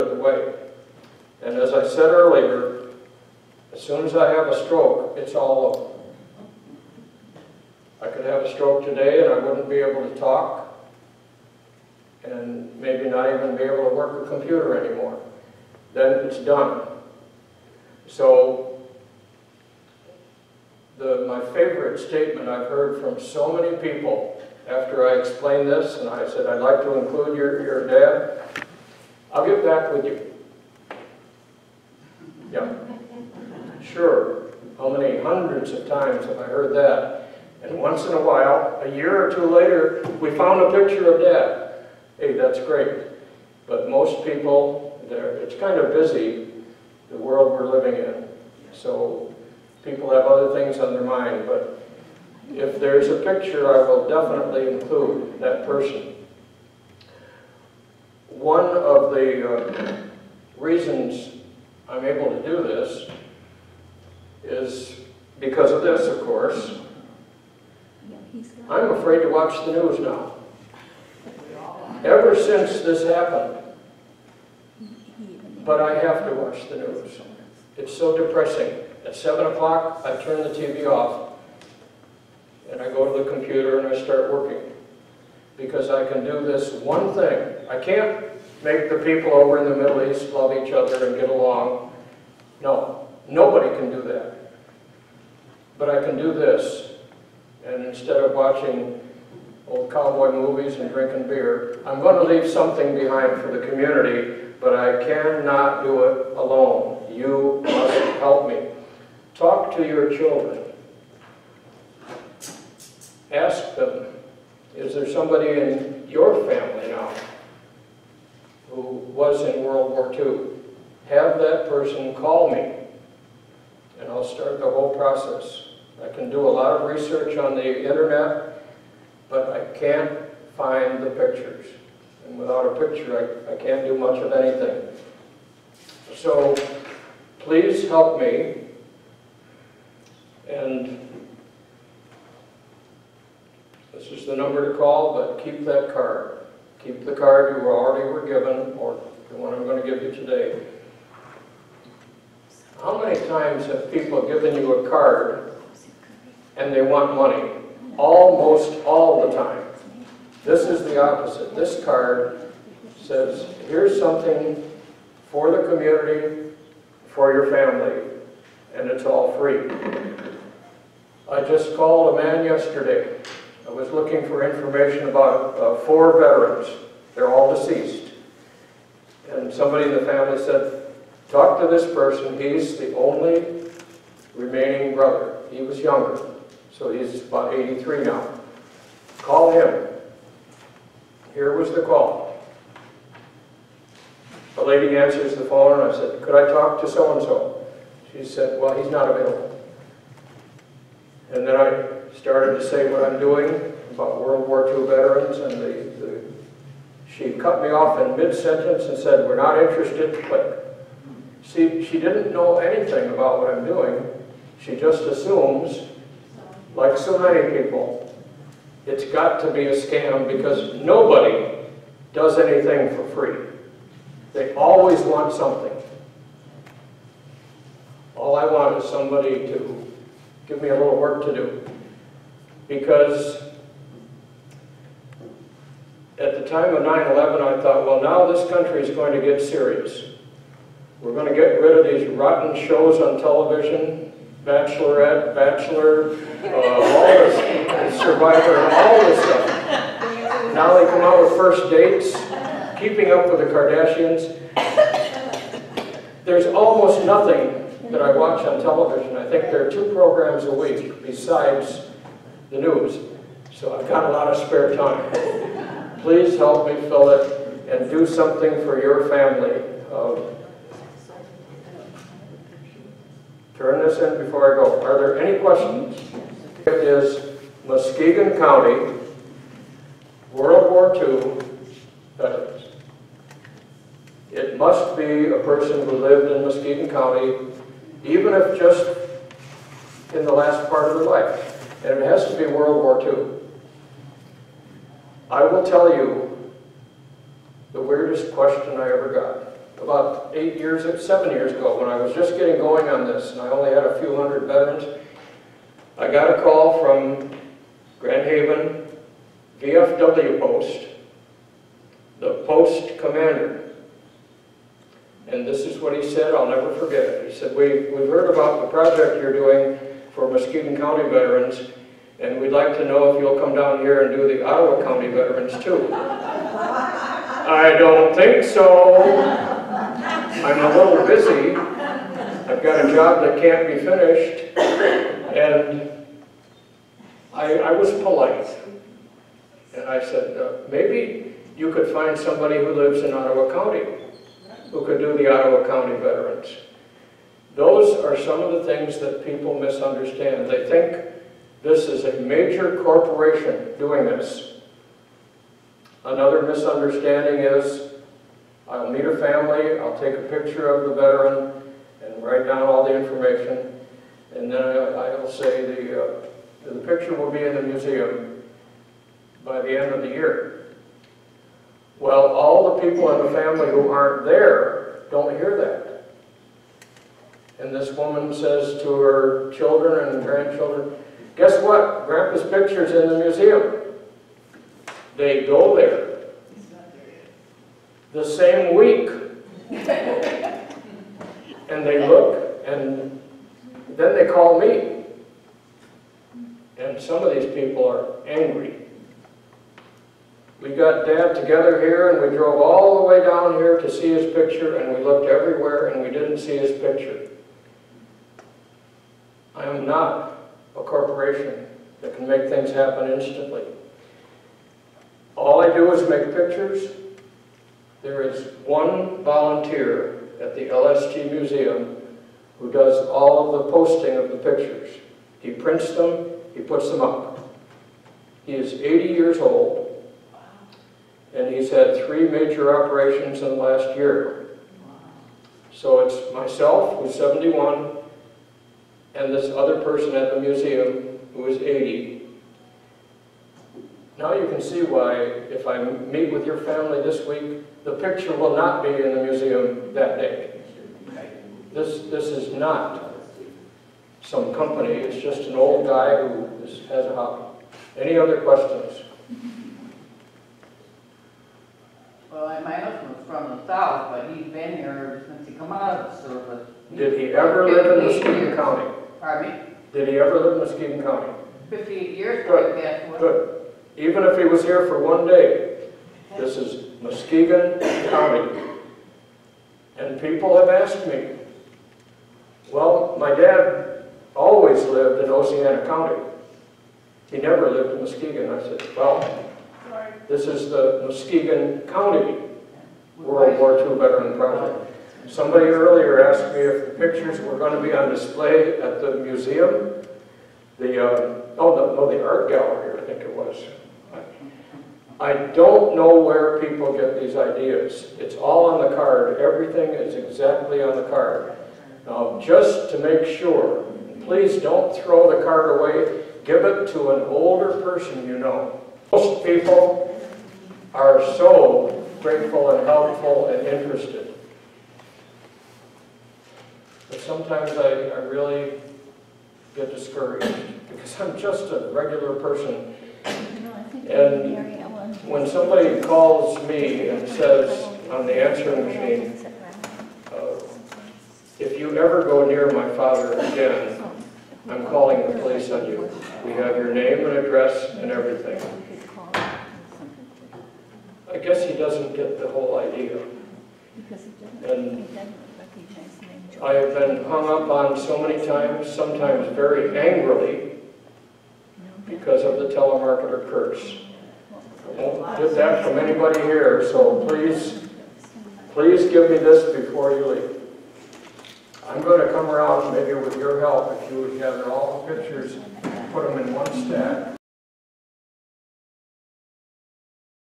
of the way. And as I said earlier, as soon as I have a stroke, it's all over. I could have a stroke today and I wouldn't be able to talk, and maybe not even be able to work a computer anymore. Then it's done. So, my favorite statement I've heard from so many people after I explained this, and I said, I'd like to include your dad, I'll get back with you. Yeah. Sure. How many hundreds of times have I heard that? And once in a while, a year or two later, we found a picture of Dad. Hey, that's great. But most people, it's kind of busy, the world we're living in. So people have other things on their mind, but if there's a picture, I will definitely include that person. One of the reasons I'm able to do this is because of this, of course. I'm afraid to watch the news now. Ever since this happened, but I have to watch the news. It's so depressing. At 7 o'clock, I turn the TV off, and I go to the computer and I start working. Because I can do this one thing. I can't make the people over in the Middle East love each other and get along. No, nobody can do that. But I can do this, and instead of watching old cowboy movies and drinking beer, I'm going to leave something behind for the community, but I cannot do it alone. You must help me. Talk to your children. Ask them, is there somebody in your family now who was in World War II? Have that person call me, and I'll start the whole process. I can do a lot of research on the internet, but I can't find the pictures. And without a picture, I can't do much of anything. So please help me. And this is the number to call, but keep that card. Keep the card you already were given, or the one I'm going to give you today. How many times have people given you a card and they want money? Almost all the time. This is the opposite. This card says, here's something for the community, for your family, and it's all free. I just called a man yesterday. I was looking for information about 4 veterans. They're all deceased. And somebody in the family said, talk to this person. He's the only remaining brother. He was younger, so he's about 83 now. Call him. Here was the call. A lady answers the phone, and I said, could I talk to so-and-so? She said, well, he's not available. And then I started to say what I'm doing about World War II veterans, and she cut me off in mid-sentence and said, we're not interested, click. See, she didn't know anything about what I'm doing. She just assumes, like so many people, it's got to be a scam because nobody does anything for free. They always want something. All I want is somebody to give me a little work to do. Because at the time of 9/11, I thought, well, now this country is going to get serious. We're going to get rid of these rotten shows on television, Bachelorette, Bachelor, all this, Survivor, and all this stuff. Now they come out with First Dates, Keeping Up with the Kardashians. There's almost nothing that I watch on television. I think there are 2 programs a week besides the news. So I've got a lot of spare time. Please help me fill it and do something for your family. Turn this in before I go. Are there any questions? It is Muskegon County, World War II veterans. It must be a person who lived in Muskegon County, even if just in the last part of their life. And it has to be World War II. I will tell you the weirdest question I ever got. about 7 years ago, when I was just getting going on this, and I only had a few hundred veterans, I got a call from Grand Haven VFW post, the post commander. And this is what he said, I'll never forget it. He said, we've heard about the project you're doing for Muskegon County veterans, and we'd like to know if you'll come down here and do the Ottawa County veterans too. I don't think so. I'm a little busy. I've got a job that can't be finished. And I was polite. And I said, maybe you could find somebody who lives in Ottawa County who could do the Ottawa County veterans. Those are some of the things that people misunderstand. They think this is a major corporation doing this. Another misunderstanding is, I'll meet a family, I'll take a picture of the veteran and write down all the information, and then I'll say the picture will be in the museum by the end of the year. Well, all the people in the family who aren't there don't hear that. And this woman says to her children and grandchildren, guess what? Grandpa's picture's in the museum. They go there the same week. And they look, and then they call me. And some of these people are angry. We got Dad together here, and we drove all the way down here to see his picture, and we looked everywhere, and we didn't see his picture. I am not a corporation that can make things happen instantly. All I do is make pictures. There is one volunteer at the LST Museum who does all of the posting of the pictures. He prints them, he puts them up. He is 80 years old, and he's had 3 major operations in the last year. So it's myself, who's 71, and this other person at the museum who is 80. Now you can see why, if I meet with your family this week, the picture will not be in the museum that day. This is not some company, it's just an old guy who has a hobby. Any other questions? Well, my husband's from the South, but he's been here since he come out of the service. Did he ever live in Muskegon County? Pardon me? Did he ever live in Muskegon County? 58 years. Good, good. Even if he was here for one day, this is Muskegon County. And people have asked me, well, my dad always lived in Oceana County. He never lived in Muskegon. I said, well, this is the Muskegon County World War II Veteran Project. Somebody earlier asked me if the pictures were going to be on display at the museum. The art gallery, I think it was. I don't know where people get these ideas. It's all on the card. Everything is exactly on the card. Now, just to make sure, please don't throw the card away. Give it to an older person you know. Most people are so grateful and helpful and interested. But sometimes I really get discouraged because I'm just a regular person. And when somebody calls me and says on the answering machine, if you ever go near my father again, I'm calling the police on you. We have your name and address and everything. I guess he doesn't get the whole idea. And I have been hung up on so many times, sometimes very angrily, because of the telemarketer curse. I won't get that from anybody here, so please give me this before you leave. I'm going to come around, maybe with your help, if you would gather all the pictures, put them in one stack.